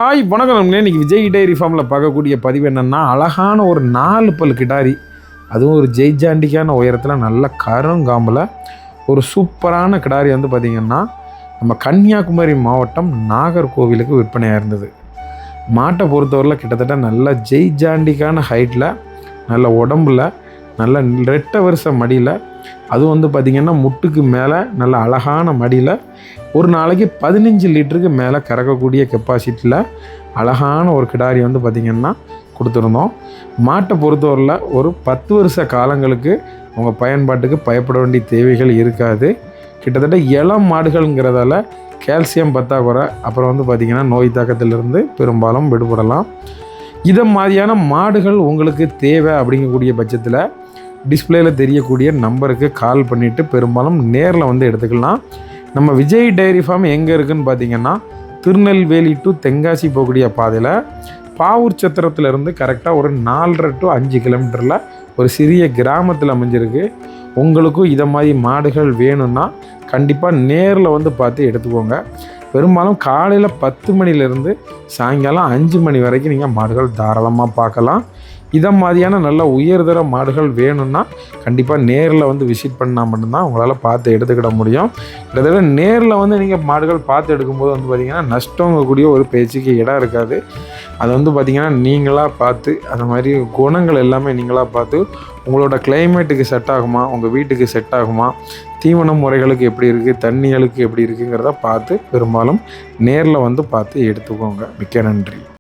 Hi வணக்கம் நண்பர்களே. இன்றைக்கி விஜய் டைரி ஃபார்மில் பார்க்கக்கூடிய பதிவு என்னென்னா, அழகான ஒரு 4 பல் கிடாரி, அதுவும் ஒரு ஜெய்ஜாண்டிக்கான உயரத்தில் நல்ல கருங்காம்பில் ஒரு சூப்பரான கிடாரி வந்து பார்த்திங்கன்னா நம்ம கன்னியாகுமரி மாவட்டம் நாகர்கோவிலுக்கு விற்பனையாக இருந்தது. மாட்டை பொறுத்தவரையில் கிட்டத்தட்ட நல்ல ஜெய்ஜாண்டிக்கான ஹைட்டில், நல்ல உடம்பில், நல்ல ரெட்டை வருஷ மடியில், அதுவும் வந்து பார்த்திங்கன்னா முட்டுக்கு மேலே நல்ல அழகான மடியில் ஒரு நாளைக்கு 15 லிட்டருக்கு மேலே கறக்கக்கூடிய கெப்பாசிட்டியில் அழகான ஒரு கிடாரி வந்து பார்த்திங்கன்னா கொடுத்துருந்தோம். மாட்டை பொறுத்தவரையில் ஒரு 10 வருஷ காலங்களுக்கு உங்கள் பயன்பாட்டுக்கு பயப்பட வேண்டிய தேவைகள் இருக்காது. கிட்டத்தட்ட இளம் மாடுகள்ங்கிறதால கால்சியம் பற்றாக்குறை, அப்புறம் வந்து பார்த்திங்கன்னா நோய் தாக்கத்திலிருந்து பெரும்பாலும் விடுபடலாம். இதை மாதிரியான மாடுகள் உங்களுக்கு தேவை அப்படிங்கக்கூடிய பட்சத்தில் டிஸ்பிளேயில் தெரியக்கூடிய நம்பருக்கு கால் பண்ணிவிட்டு பெரும்பாலும் நேரில் வந்து எடுத்துக்கலாம். நம்ம விஜய் டைரி ஃபார்ம் எங்கே இருக்குதுன்னு பார்த்திங்கன்னா, திருநெல்வேலி டு தென்காசி போகக்கூடிய பாதையில் பாவூர் சத்திரத்துலேருந்து கரெக்டாக ஒரு 4.5 to 5 கிலோமீட்டரில் ஒரு சிறிய கிராமத்தில் அமைஞ்சிருக்கு. உங்களுக்கும் இதை மாதிரி மாடுகள் வேணும்னா கண்டிப்பாக நேரில் வந்து பார்த்து எடுத்துக்கோங்க. பெரும்பாலும் காலையில் 10 மணிலேருந்து சாயங்காலம் 5 மணி வரைக்கும் நீங்கள் மாடுகள் தாராளமாக பார்க்கலாம். இதை மாதிரியான நல்ல உயர்தர மாடுகள் வேணும்னா கண்டிப்பாக நேரில் வந்து விசிட் பண்ணால் மட்டும்தான் உங்களால் பார்த்து எடுத்துக்கிட முடியும். கிட்டத்தட்ட நேரில் வந்து நீங்கள் மாடுகள் பார்த்து எடுக்கும்போது வந்து பார்த்திங்கன்னா நஷ்டங்கக்கூடிய ஒரு பேச்சுக்கு இடம் இருக்காது. அதை வந்து பார்த்திங்கன்னா நீங்களாக பார்த்து அந்த மாதிரி குணங்கள் எல்லாமே நீங்களாக பார்த்து உங்களோட கிளைமேட்டுக்கு செட் ஆகுமா, உங்கள் வீட்டுக்கு செட் ஆகுமா, தீவன முறைகளுக்கு எப்படி இருக்குது, தண்ணிகளுக்கு எப்படி இருக்குங்கிறத பார்த்து பெரும்பாலும் நேரில் வந்து பார்த்து எடுத்துக்கோங்க. மிக்க நன்றி.